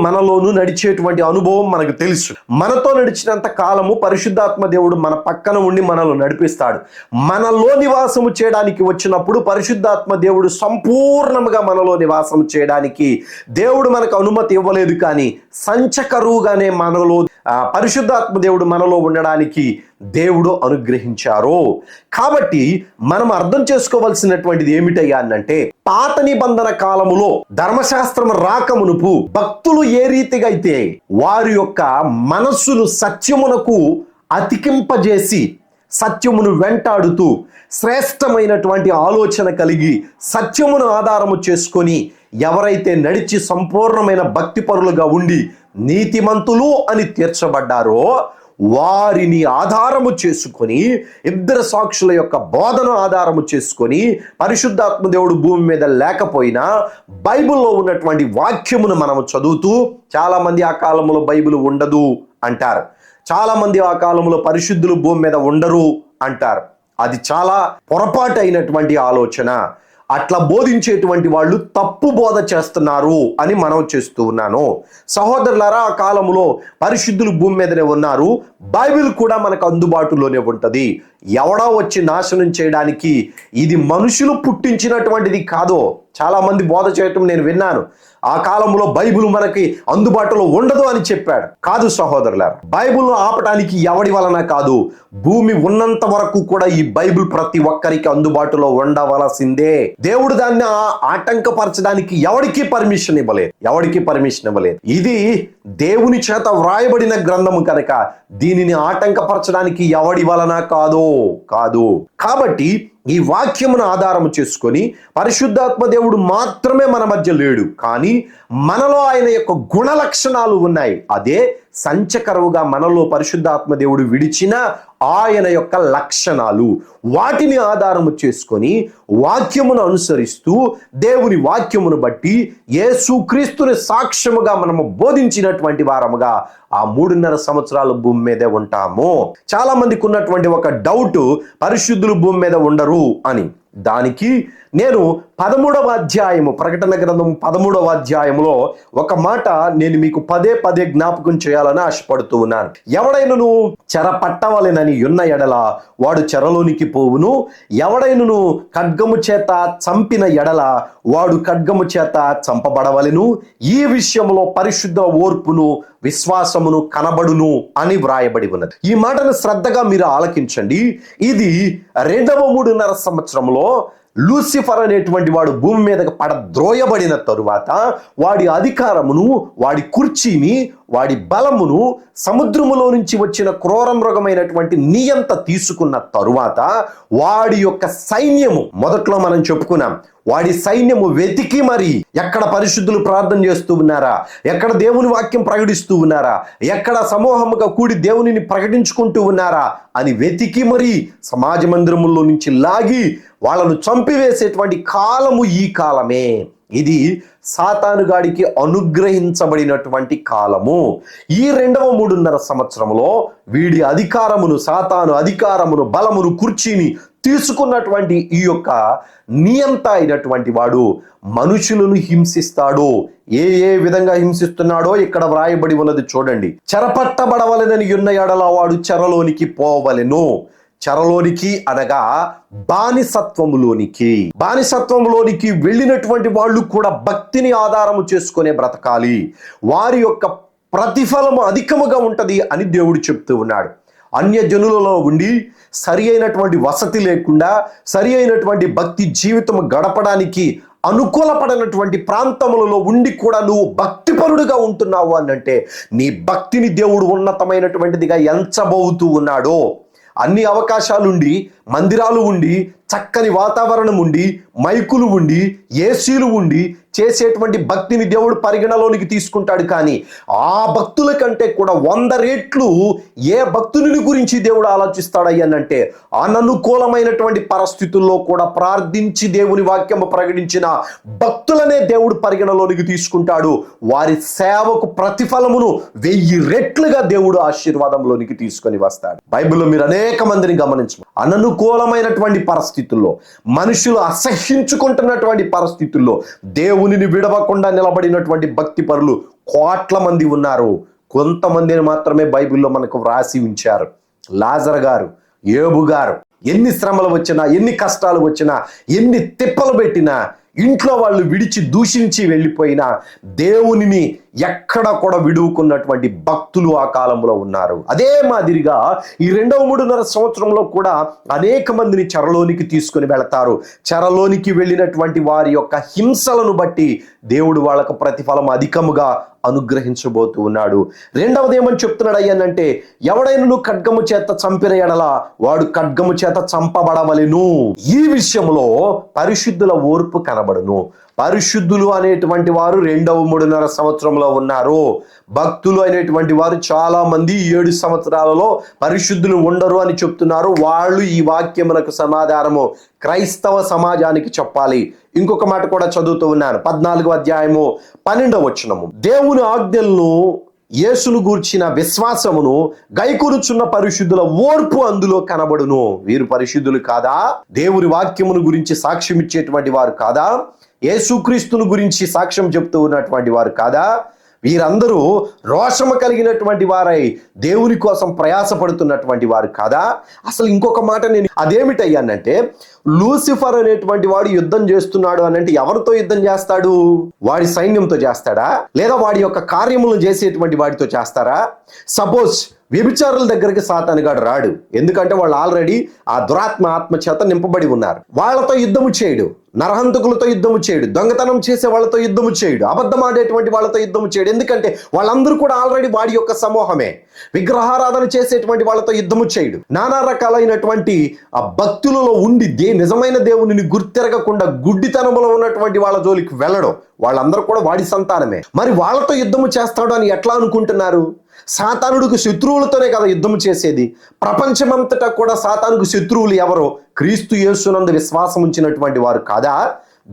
మనలోను నడిచేటువంటి అనుభవం మనకు తెలుసు. మనతో నడిచినంత కాలము పరిశుద్ధాత్మ దేవుడు మన పక్కన ఉండి మనల్ని నడిపిస్తాడు. మనలో నివాసము చేయడానికి వచ్చినప్పుడు పరిశుద్ధాత్మ దేవుడు సంపూర్ణముగా మనలో నివాసము చేయడానికి దేవుడు మనకు అనుమతి ఇవ్వలేదు. కానీ సంచకరువుగానే మనలో పరిశుద్ధాత్మ దేవుడు మనలో ఉండడానికి దేవుడు అనుగ్రహించారు. కాబట్టి మనం అర్థం చేసుకోవాల్సినటువంటిది ఏమిటయ్యా అంటే, పాత నిబంధన కాలములో ధర్మశాస్త్రం రాకమునుపు భక్తులు ఏ రీతిగా అయితే వారి యొక్క మనస్సును సత్యమునకు అతికింపజేసి సత్యమును వెంటాడుతూ శ్రేష్టమైనటువంటి ఆలోచన కలిగి సత్యమును ఆధారము చేసుకొని ఎవరైతే నడిచి సంపూర్ణమైన భక్తిపరులుగా ఉండి నీతిమంతులు అని తీర్చబడ్డారో వారిని ఆధారము చేసుకొని 2 సాక్షుల యొక్క బోధన ఆధారము చేసుకొని పరిశుద్ధాత్మ దేవుడు భూమి మీద లేకపోయినా బైబిల్లో ఉన్నటువంటి వాక్యమును మనము చదువుతూ, చాలా మంది ఆ కాలంలో బైబిల్ ఉండదు అంటారు. చాలా మంది ఆ కాలంలో పరిశుద్ధులు భూమి మీద ఉండరు అంటారు. అది చాలా పొరపాటు అయినటువంటి ఆలోచన. అట్లా బోధించేటువంటి వాళ్ళు తప్పు బోధ చేస్తున్నారు అని మనం చేస్తూ ఉన్నాను. సహోదరులారా, ఆ కాలంలో పరిశుద్ధులు భూమి మీదనే ఉన్నారు. బైబిల్ కూడా మనకు అందుబాటులోనే ఉంటుంది. ఎవడో వచ్చి నాశనం చేయడానికి ఇది మనుషులు పుట్టించినటువంటిది కాదు. చాలా మంది బోధ చేయటం నేను విన్నాను. ఆ కాలంలో బైబిల్ మనకి అందుబాటులో ఉండదు అని చెప్పాడు. కాదు సహోదరులారా, బైబిల్ ఆపడానికి ఎవడి వలన కాదు, భూమి ఉన్నంత వరకు కూడా ఈ బైబిల్ ప్రతి ఒక్కరికి అందుబాటులో ఉండవలసిందే. దేవుడు దాన్ని ఆటంకపరచడానికి ఎవరికి పర్మిషన్ ఇవ్వలేదు. ఇది దేవుని చేత వ్రాయబడిన గ్రంథము కనుక దీనిని ఆటంకపరచడానికి ఎవడి వలన కాదు. కాబట్టి ఈ వాక్యమును ఆధారము చేసుకొని పరిశుద్ధాత్మ దేవుడు మాత్రమే మన మధ్య లేడు, కానీ మనలో ఆయన యొక్క గుణ లక్షణాలు ఉన్నాయి. అదే సంచకరువుగా మనలో పరిశుద్ధాత్మ దేవుడు విడిచిన ఆయన యొక్క లక్షణాలు. వాటిని ఆధారము చేసుకొని వాక్యమును అనుసరిస్తూ దేవుని వాక్యమును బట్టి యేసుక్రీస్తుని సాక్ష్యముగా మనము బోధించినటువంటి వారముగా ఆ 3.5 సంవత్సరాలు భూమి మీదే ఉంటాము. చాలా మందికి ఉన్నటువంటి ఒక డౌట్, పరిశుద్ధులు భూమి మీద ఉండరు అని. దానికి నేను 13వ అధ్యాయము, ప్రకటన గ్రంథం 13వ అధ్యాయంలో ఒక మాట నేను మీకు పదే పదే జ్ఞాపకం చేయాలని ఆశపడుతూ ఉన్నాను. ఎవడైనను చెర పట్టవలెనని ఉన్న ఎడల వాడు చెరలోనికి పోవును, ఎవడైనను ఖడ్గము చేత చంపిన ఎడల వాడు ఖడ్గము చేత చంపబడవలెను. ఈ విషయంలో పరిశుద్ధ ఓర్పును విశ్వాసమును కనబడును అని వ్రాయబడి ఉన్నది. ఈ మాటను శ్రద్ధగా మీరు ఆలకించండి. ఇది 2వ 3.5 సంవత్సరంలో లూసిఫర్ అనేటువంటి వాడు భూమి మీదకి పడద్రోయబడిన తరువాత వాడి అధికారమును, వాడి కుర్చీని, వాడి బలమును సముద్రములో నుంచి వచ్చిన క్రూర మృగమైనటువంటి నియంత తీసుకున్న తరువాత వాడి యొక్క సైన్యము, మొదట్లో మనం చెప్పుకున్నాం, వాడి సైన్యము వెతికి మరి ఎక్కడ పరిశుద్ధులు ప్రార్థన చేస్తూ ఉన్నారా, ఎక్కడ దేవుని వాక్యం ప్రకటిస్తూ ఉన్నారా, ఎక్కడ సమూహముగా కూడి దేవునిని ప్రకటించుకుంటూ ఉన్నారా అని వెతికి మరి సమాజ మందిరముల్లో నుంచి లాగి వాళ్ళను చంపివేసేటువంటి కాలము ఈ కాలమే. ఇది సాతానుగాడికి అనుగ్రహించబడినటువంటి కాలము. ఈ 2వ 3.5 సంవత్సరంలో వీడి అధికారమును, సాతాను అధికారమును, బలమును, కుర్చీని తీసుకున్నటువంటి ఈ యొక్క నియంత అయినటువంటి వాడు మనుషులను హింసిస్తాడు. ఏ విధంగా హింసిస్తున్నాడో ఇక్కడ వ్రాయబడి ఉన్నది చూడండి. చెరపట్టబడవలెనని ఉన్న ఎడల వాడు చెరలోనికి పోవలెను. చెరలోనికి అనగా బానిసత్వములోనికి వెళ్ళినటువంటి వాళ్ళు కూడా భక్తిని ఆధారము చేసుకునే బ్రతకాలి. వారి యొక్క ప్రతిఫలము అధికముగా ఉంటది అని దేవుడు చెప్తూ ఉన్నాడు. అన్య జనులలో ఉండి సరి అయినటువంటి వసతి లేకుండా, సరి అయినటువంటి భక్తి జీవితం గడపడానికి అనుకూలపడినటువంటి ప్రాంతములలో ఉండి కూడా నువ్వు భక్తిపరుడుగా ఉంటున్నావు అనంటే నీ భక్తిని దేవుడు ఉన్నతమైనటువంటిదిగా ఎంచబోతూ ఉన్నాడో. అన్ని అవకాశాలుండి, మందిరాలు ఉండి, చక్కని వాతావరణం ఉండి, మైకులు ఉండి, ఏసీలు ఉండి చేసేటువంటి భక్తిని దేవుడు పరిగణలోనికి తీసుకుంటాడు. కానీ ఆ భక్తుల కంటే కూడా 100 రెట్లు ఏ భక్తుని గురించి దేవుడు ఆలోచిస్తాడయ్యానంటే అననుకూలమైనటువంటి పరిస్థితుల్లో కూడా ప్రార్థించి దేవుని వాక్యము ప్రకటించిన భక్తులనే దేవుడు పరిగణలోనికి తీసుకుంటాడు. వారి సేవకు ప్రతిఫలమును 1000 రెట్లుగా దేవుడు ఆశీర్వాదంలోనికి తీసుకొని వస్తాడు. బైబిల్లో మీరు అనేక మందిని గమనించు. అననుకూలమైనటువంటి పరిస్థితుల్లో, మనుషులు అసహ్యించుకుంటున్నటువంటి పరిస్థితుల్లో దేవునిని విడవకుండా నిలబడినటువంటి భక్తి పరులు కోట్ల మంది ఉన్నారు. కొంతమందిని మాత్రమే బైబిల్లో మనకు వ్రాసి ఉంచారు. లాజర్ గారు, యోబు గారు, ఎన్ని శ్రమలు వచ్చినా, ఎన్ని కష్టాలు వచ్చినా, ఎన్ని తిప్పలు పెట్టినా, ఇంట్లో వాళ్ళు విడిచి దూషించి వెళ్ళిపోయినా దేవునిని ఎక్కడ కూడా విడువుకున్నటువంటి భక్తులు ఆ కాలంలో ఉన్నారు. అదే మాదిరిగా ఈ 2వ 3.5 సంవత్సరంలో కూడా అనేక మందిని చెరలోనికి తీసుకుని వెళతారు. చెరలోనికి వెళ్ళినటువంటి వారి యొక్క హింసలను బట్టి దేవుడు వాళ్ళకు ప్రతిఫలం అధికముగా అనుగ్రహించబోతూ ఉన్నాడు. 2వది ఏమని చెప్తున్నాడు అయ్యానంటే, ఎవడైనా ఖడ్గము చేత చంపిన ఎడల వాడు ఖడ్గము చేత చంపబడవలెను. ఈ విషయంలో పరిశుద్ధుల ఓర్పు కనబడును. పరిశుద్ధులు అనేటువంటి వారు 2వ 3.5 సంవత్సరంలో ఉన్నారు. భక్తులు అనేటువంటి వారు చాలా మంది 7 సంవత్సరాలలో పరిశుద్ధులు ఉండరు అని చెప్తున్నారు. వాళ్ళు ఈ వాక్యమునకు సమాధానము క్రైస్తవ సమాజానికి చెప్పాలి. ఇంకొక మాట కూడా చదువుతూ ఉన్నాను. 14వ అధ్యాయము 12వ వచనము. దేవుని ఆజ్ఞలను, యేసును గూర్చిన విశ్వాసమును గైకొనుచున్న పరిశుద్ధుల ఓర్పు అందులో కనబడును. వీరు పరిశుద్ధులు కాదా? దేవుని వాక్యమును గురించి సాక్ష్యం ఇచ్చేటువంటి వారు కాదా? యేసుక్రీస్తును గురించి సాక్ష్యం చెప్తూ ఉన్నటువంటి వారు కాదా? వీరందరూ రోషము కలిగినటువంటి వారై దేవుని కోసం ప్రయాసపడుతున్నటువంటి వారు కాదా? అసలు ఇంకొక మాట నేను అదేమిటయ్యానంటే, లూసిఫర్ అనేటువంటి వాడు యుద్ధం చేస్తున్నాడు అనంటే ఎవరితో యుద్ధం చేస్తాడు? వాడి సైన్యంతో చేస్తాడా? లేదా వాడి యొక్క కార్యములను చేసేటువంటి వాడితో చేస్తారా? సపోజ్ వ్యభిచారుల దగ్గరికి సాతానుగాడు రాడు. ఎందుకంటే వాళ్ళు ఆల్రెడీ ఆ దురాత్మ ఆత్మ చేత నింపబడి ఉన్నారు. వాళ్ళతో యుద్ధము చేయడు. నరహంతకులతో యుద్ధము చేయడు, దొంగతనం చేసే వాళ్ళతో యుద్ధము చేయడు, అబద్ధం ఆడేటువంటి వాళ్ళతో యుద్ధము చేయడు. ఎందుకంటే వాళ్ళందరూ కూడా ఆల్రెడీ వాడి యొక్క సమూహమే. విగ్రహారాధన చేసేటువంటి వాళ్ళతో యుద్ధము చేయడు. నానా రకాలైనటువంటి ఆ భక్తులలో ఉండి నిజమైన దేవునిని గుర్తెరగకుండా గుడ్డితనంలో ఉన్నటువంటి వాళ్ళ జోలికి వెళ్ళడం. వాళ్ళందరూ కూడా వాడి సంతానమే. మరి వాళ్ళతో యుద్ధము చేస్తాడు అని ఎట్లా అనుకుంటున్నారు? సాతానుడికి శత్రువులతోనే కదా యుద్ధం చేసేది. ప్రపంచమంతటా కూడా సాతానుకు శత్రువులు ఎవరో? క్రీస్తు యేసునందు విశ్వాసం ఉంచినటువంటి వారు కాదా?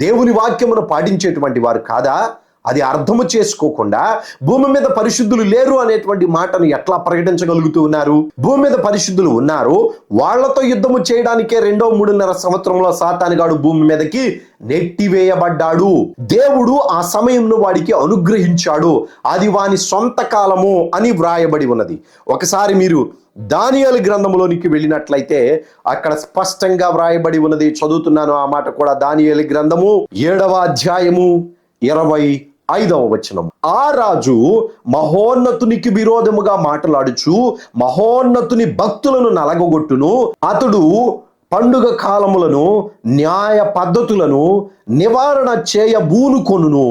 దేవుని వాక్యమును పాటించేటువంటి వారు కాదా? అది అర్థము చేసుకోకుండా భూమి మీద పరిశుద్ధులు లేరు అనేటువంటి మాటను ఎట్లా ప్రకటించగలుగుతూ ఉన్నారు? భూమి మీద పరిశుద్ధులు ఉన్నారు. వాళ్లతో యుద్ధము చేయడానికే 2.5 సంవత్సరంలో సాతానుగాడు భూమి మీదకి నెట్టివేయబడ్డాడు. దేవుడు ఆ సమయంలో వాడికి అనుగ్రహించాడు. అది వాని సొంత కాలము అని వ్రాయబడి ఉన్నది. ఒకసారి మీరు దానియేలు గ్రంథంలోనికి వెళ్ళినట్లయితే అక్కడ స్పష్టంగా వ్రాయబడి ఉన్నది. చదువుతున్నాను ఆ మాట కూడా. దానియేలు గ్రంథము 7వ అధ్యాయము 25వ వచనం. ఆ రాజు మహోన్నతునికి విరోధముగా మాట్లాడుచు మహోన్నతుని భక్తులను నలగొట్టును. అతడు పండుగ కాలములను న్యాయ పద్ధతులను నివారణ చేయబూనుకొనును.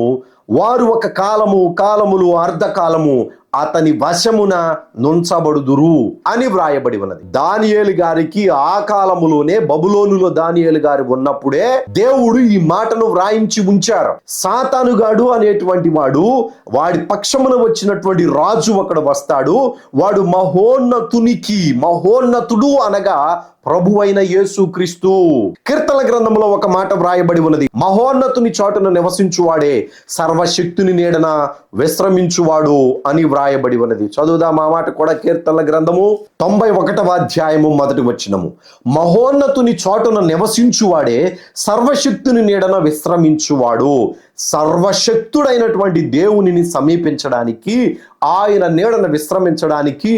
వారు ఒక కాలములు అర్ధకాలము అతని వశమున నుంచబడుదురు అని వ్రాయబడి ఉన్నది. దానియేలు గారికి ఆ కాలములోనే, బబులోనులో దానియేలు గారు ఉన్నప్పుడే దేవుడు ఈ మాటను వ్రాయించి ఉంచారు. సాతానుగాడు అనేటువంటి వాడు, వాడి పక్షమున వచ్చినటువంటి రాజు ఒకడు వస్తాడు. వాడు మహోన్నతుడు అనగా ప్రభువైన యేసుక్రీస్తు. కీర్తన గ్రంథంలో ఒక మాట వ్రాయబడి ఉన్నది. మహోన్నతుని చోటును నివసించువాడే సర్వశక్తుని నీడన విశ్రమించువాడు అని వ్రాయబడి ఉన్నది. చదువుదాం ఆ మాట కూడా. కీర్తన గ్రంథము 91వ అధ్యాయము 1వ వచనము. మహోన్నతుని చోటున నివసించువాడే సర్వశక్తుని నీడన విశ్రమించువాడు. సర్వశక్తుడైనటువంటి దేవునిని సమీపించడానికి, ఆయన నీడన విశ్రమించడానికి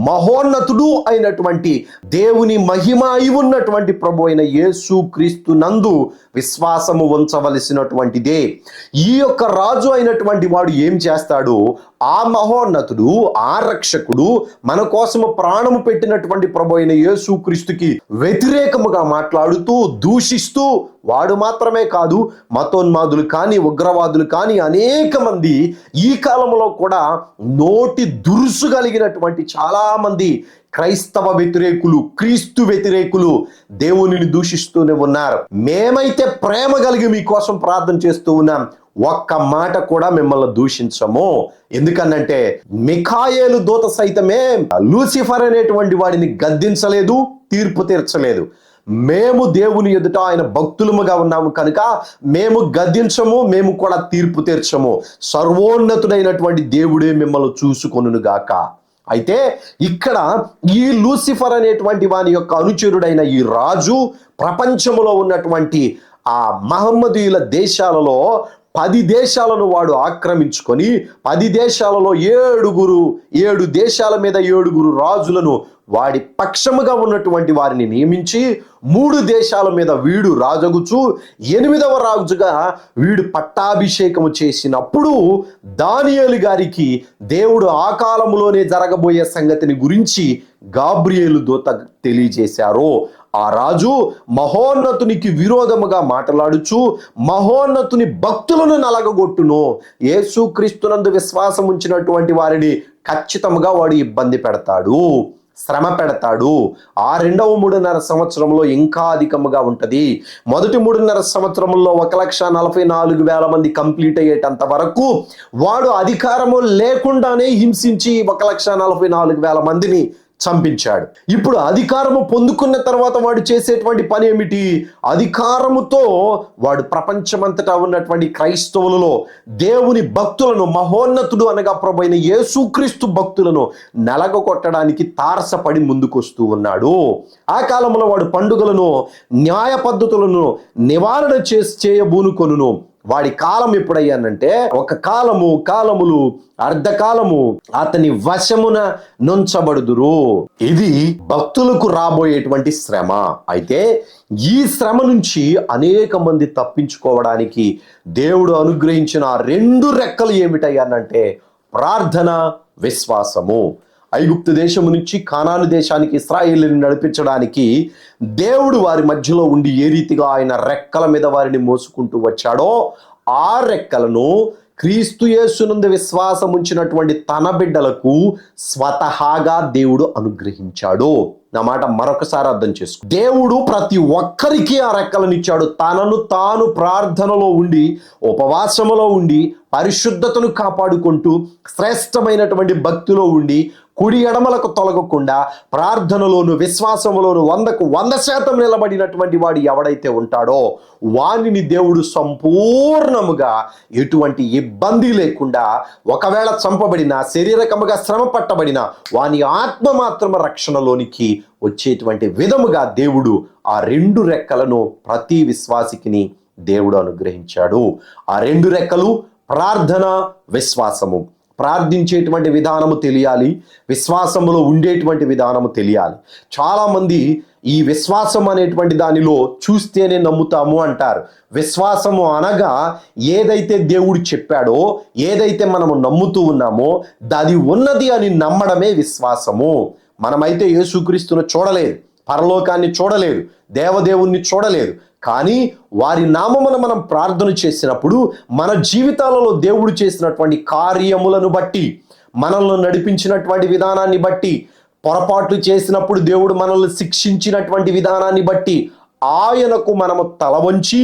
మహోన్నతుడు అయినటువంటి దేవుని మహిమ అయి ఉన్నటువంటి ప్రభు అయిన యేసు క్రీస్తు నందు విశ్వాసము ఉంచవలసినటువంటిదే. ఈ యొక్క రాజు అయినటువంటి వాడు ఏం చేస్తాడు? ఆ మహోన్నతుడు, ఆ రక్షకుడు, మన కోసము ప్రాణము పెట్టినటువంటి ప్రభు అయిన యేసు క్రీస్తుకి వ్యతిరేకముగా మాట్లాడుతూ, దూషిస్తూ, వాడు మాత్రమే కాదు, మతోన్మాదులు కానీ, ఉగ్రవాదులు కానీ అనేక మంది ఈ కాలంలో కూడా నోటి దురుసు కలిగినటువంటి చాలా మంది క్రైస్తవ వ్యతిరేకులు, క్రీస్తు వ్యతిరేకులు దేవునిని దూషిస్తూనే ఉన్నారు. మేమైతే ప్రేమ కలిగి మీకోసం ప్రార్థన చేస్తూ ఉన్నాం. ఒక్క మాట కూడా మిమ్మల్ని దూషించము. ఎందుకనంటే మిఖాయేలు దూత సైతమే లూసిఫర్ అనేటువంటి వాడిని గద్దించలేదు, తీర్పు తీర్చలేదు. మేము దేవుని ఎదుట ఆయన భక్తులముగా ఉన్నాము కనుక మేము గద్దించము, మేము కూడా తీర్పు తీర్చము. సర్వోన్నతుడైనటువంటి దేవుడే మిమ్మల్ని చూసుకొనుగాక. అయితే ఇక్కడ ఈ లూసిఫర్ అనేటువంటి వాని యొక్క అనుచరుడైన ఈ రాజు ప్రపంచంలో ఉన్నటువంటి ఆ మహమ్మదీయుల దేశాలలో 10 దేశాలను వాడు ఆక్రమించుకొని 10 దేశాలలో 7 దేశాల మీద 7 రాజులను వాడి పక్షముగా ఉన్నటువంటి వారిని నియమించి 3 దేశాల మీద వీడు రాజగుచు 8వ రాజుగా వీడు పట్టాభిషేకము చేసినప్పుడు దానియేలు గారికి దేవుడు ఆ కాలంలోనే జరగబోయే సంగతిని గురించి గాబ్రియేలు దూత తెలియజేశారు. ఆ రాజు మహోన్నతునికి విరోధముగా మాట్లాడుచు మహోన్నతుని భక్తులను నలగగొట్టును. యేసుక్రీస్తునందు విశ్వాసం ఉంచినటువంటి వారిని ఖచ్చితంగా వాడు ఇబ్బంది పెడతాడు, శ్రమ పెడతాడు. ఆ 2.5 సంవత్సరంలో ఇంకా అధికముగా ఉంటది. మొదటి 3.5 సంవత్సరంలో 1,44,000 మంది కంప్లీట్ అయ్యేటంత వరకు వాడు అధికారము లేకుండానే హింసించి 1,44,000 మందిని చంపించాడు. ఇప్పుడు అధికారము పొందుకున్న తర్వాత వాడు చేసేటువంటి పని ఏమిటి? అధికారముతో వాడు ప్రపంచమంతటా ఉన్నటువంటి క్రైస్తవులలో దేవుని భక్తులను, మహోన్నతుడు అనగా ప్రభువైన యేసుక్రీస్తు భక్తులను నలగొట్టడానికి తారసపడి ముందుకొస్తూ ఉన్నాడు. ఆ కాలంలో వాడు పండుగలను, న్యాయ పద్ధతులను నివారణ చేయబూనుకొనును. వాడి కాలం ఎప్పుడయ్యానంటే ఒక కాలములు అర్ధకాలము అతని వశమున నుంచబడుదురు. ఇది భక్తులకు రాబోయేటువంటి శ్రమ. అయితే ఈ శ్రమ నుంచి అనేక మంది తప్పించుకోవడానికి దేవుడు అనుగ్రహించిన 2 రెక్కలు ఏమిటయ్యానంటే ప్రార్థన, విశ్వాసము. ఐగుప్తు దేశము నుంచి కానాను దేశానికి ఇశ్రాయేలుని నడిపించడానికి దేవుడు వారి మధ్యలో ఉండి ఏ రీతిగా ఆయన రెక్కల మీద వారిని మోసుకుంటూ వచ్చాడో ఆ రెక్కలను క్రీస్తు యేసునందు విశ్వాసం ఉంచినటువంటి తన బిడ్డలకు స్వతహాగా దేవుడు అనుగ్రహించాడు. నా మాట మరొకసారి అర్థం చేసుకో. దేవుడు ప్రతి ఒక్కరికి ఆ రెక్కలను ఇచ్చాడు. తనను తాను ప్రార్థనలో ఉండి, ఉపవాసములో ఉండి, పరిశుద్ధతను కాపాడుకుంటూ, శ్రేష్టమైనటువంటి భక్తిలో ఉండి, కుడి ఎడమలకు తొలగకుండా ప్రార్థనలోను విశ్వాసములోను 100% నిలబడినటువంటి వాడు ఎవడైతే ఉంటాడో వానిని దేవుడు సంపూర్ణముగా ఎటువంటి ఇబ్బంది లేకుండా, ఒకవేళ చంపబడినా, శరీరకముగా శ్రమ పట్టబడినా వాని ఆత్మ మాత్రమే రక్షణలోనికి వచ్చేటువంటి విధముగా దేవుడు ఆ 2 రెక్కలను ప్రతి విశ్వాసికిని దేవుడు అనుగ్రహించాడు. ఆ 2 రెక్కలు ప్రార్థన, విశ్వాసము. ప్రార్థించేటువంటి విధానము తెలియాలి, విశ్వాసములో ఉండేటువంటి విధానము తెలియాలి. చాలామంది ఈ విశ్వాసం అనేటువంటి దానిలో చూస్తేనే నమ్ముతాము అంటారు. విశ్వాసము అనగా ఏదైతే దేవుడు చెప్పాడో, ఏదైతే మనము నమ్ముతూ ఉన్నామో అది ఉన్నది అని నమ్మడమే విశ్వాసము. మనమైతే యేసుక్రీస్తును చూడలేదు, పరలోకాన్ని చూడలేదు, దేవదేవుణ్ణి చూడలేదు. కానీ వారి నామమున మనం ప్రార్థన చేసినప్పుడు మన జీవితాలలో దేవుడు చేసినటువంటి కార్యములను బట్టి, మనల్ని నడిపించినటువంటి విధానాన్ని బట్టి, పొరపాట్లు చేసినప్పుడు దేవుడు మనల్ని శిక్షించినటువంటి విధానాన్ని బట్టి ఆయనకు మనము తల వంచి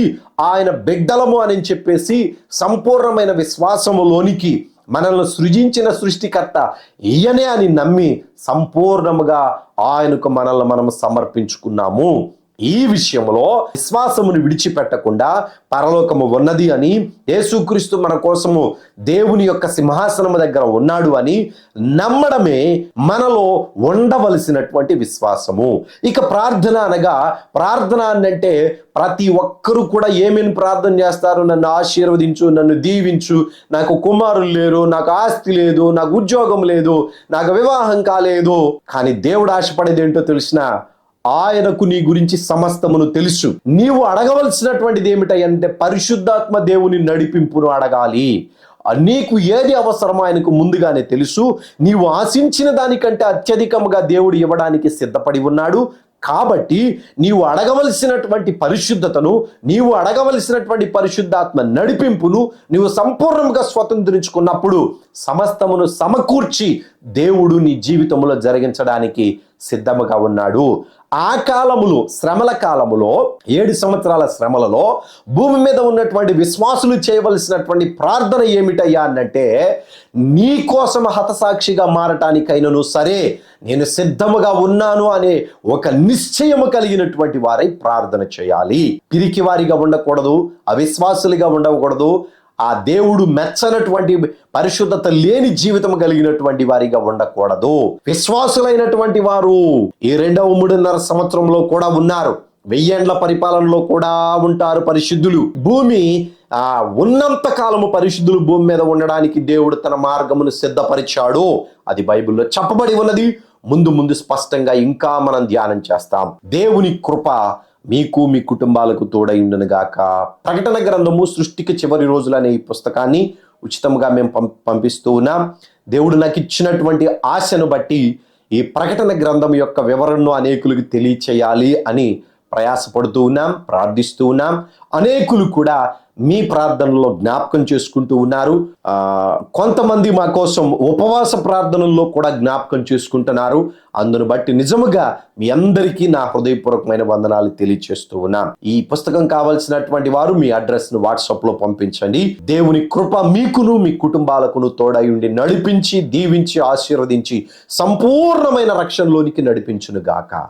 ఆయన బిడ్డలము అని చెప్పేసి సంపూర్ణమైన విశ్వాసములోనికి మనల్ని సృజించిన సృష్టికర్త ఈయనే అని నమ్మి సంపూర్ణముగా ఆయనకు మనల్ని మనము సమర్పించుకున్నాము. ఈ విషయంలో విశ్వాసమును విడిచిపెట్టకుండా పరలోకము ఉన్నది అని, యేసుక్రీస్తు మన కోసము దేవుని యొక్క సింహాసనము దగ్గర ఉన్నాడు అని నమ్మడమే మనలో ఉండవలసినటువంటి విశ్వాసము. ఇక ప్రార్థన అనగా, ప్రార్థన అంటే ప్రతి ఒక్కరూ కూడా ఏమేమి ప్రార్థన చేస్తారు? నన్ను ఆశీర్వదించు, నన్ను దీవించు, నాకు కుమారులు లేరు, నాకు ఆస్తి లేదు, నాకు ఉద్యోగం లేదు, నాకు వివాహం కాలేదు. కానీ దేవుడు ఆశపడేది ఏంటో తెలిసిన, ఆయనకు నీ గురించి సమస్తమును తెలుసు. నీవు అడగవలసినటువంటిది ఏమిటంటే పరిశుద్ధాత్మ దేవుని నడిపింపును అడగాలి. నీకు ఏది అవసరమో ఆయనకు ముందుగానే తెలుసు. నీవు ఆశించిన దానికంటే అత్యధికంగా దేవుడు ఇవ్వడానికి సిద్ధపడి ఉన్నాడు. కాబట్టి నీవు అడగవలసినటువంటి పరిశుద్ధతను, నీవు అడగవలసినటువంటి పరిశుద్ధాత్మ నడిపింపును నీవు సంపూర్ణంగా స్వతంత్రించుకున్నప్పుడు సమస్తమును సమకూర్చి దేవుడు నీ జీవితంలో జరిగించడానికి సిద్ధముగా ఉన్నాడు. ఆ కాలములో, శ్రమల కాలములో, 7 సంవత్సరాల శ్రమలలో భూమి మీద ఉన్నటువంటి విశ్వాసులు చేయవలసినటువంటి ప్రార్థన ఏమిటయ్యా అనంటే, నీ కోసం హతసాక్షిగా మారటానికైనను సరే నేను సిద్ధముగా ఉన్నాను అనే ఒక నిశ్చయము కలిగినటువంటి వారై ప్రార్థన చేయాలి. పిరికి వారిగా ఉండకూడదు, అవిశ్వాసులుగా ఉండకూడదు, ఆ దేవుడు మెచ్చనటువంటి పరిశుద్ధత లేని జీవితం కలిగినటువంటి వారిగా ఉండకూడదు. విశ్వాసులైనటువంటి వారు ఈ 2.5 సంవత్సరంలో కూడా ఉన్నారు. 1000 ఏండ్ల పరిపాలనలో కూడా ఉంటారు పరిశుద్ధులు. భూమి ఉన్నంత కాలము పరిశుద్ధులు భూమి మీద ఉండడానికి దేవుడు తన మార్గమును సిద్ధపరిచాడు. అది బైబిల్లో చెప్పబడి ఉన్నది. ముందు స్పష్టంగా ఇంకా మనం ధ్యానం చేస్తాం. దేవుని కృప మీకు, మీ కుటుంబాలకు తోడైండును గాక. ప్రకటన గ్రంథము సృష్టికి చివరి రోజులు అనే ఈ పుస్తకాన్ని ఉచితంగా మేము పంపిస్తూ ఉన్నాం. దేవుడు నాకు ఇచ్చినటువంటి ఆశను బట్టి ఈ ప్రకటన గ్రంథం యొక్క వివరణను అనేకులకు తెలియచేయాలి అని ప్రయాసపడుతూ ఉన్నాం, ప్రార్థిస్తూ ఉన్నాం. అనేకులు కూడా మీ ప్రార్థనలో జ్ఞాపకం చేసుకుంటూ ఉన్నారు. కొంతమంది మా కోసం ఉపవాస ప్రార్థనల్లో కూడా జ్ఞాపకం చేసుకుంటున్నారు. అందును బట్టి నిజముగా మీ అందరికీ నా హృదయపూర్వకమైన వందనాలు తెలియచేస్తూ ఉన్నాం. ఈ పుస్తకం కావాల్సినటువంటి వారు మీ అడ్రస్ ను వాట్సాప్ లో పంపించండి. దేవుని కృప మీకును, మీ కుటుంబాలకును తోడై ఉండి నడిపించి, దీవించి, ఆశీర్వదించి సంపూర్ణమైన రక్షణలోనికి నడిపించును గాక.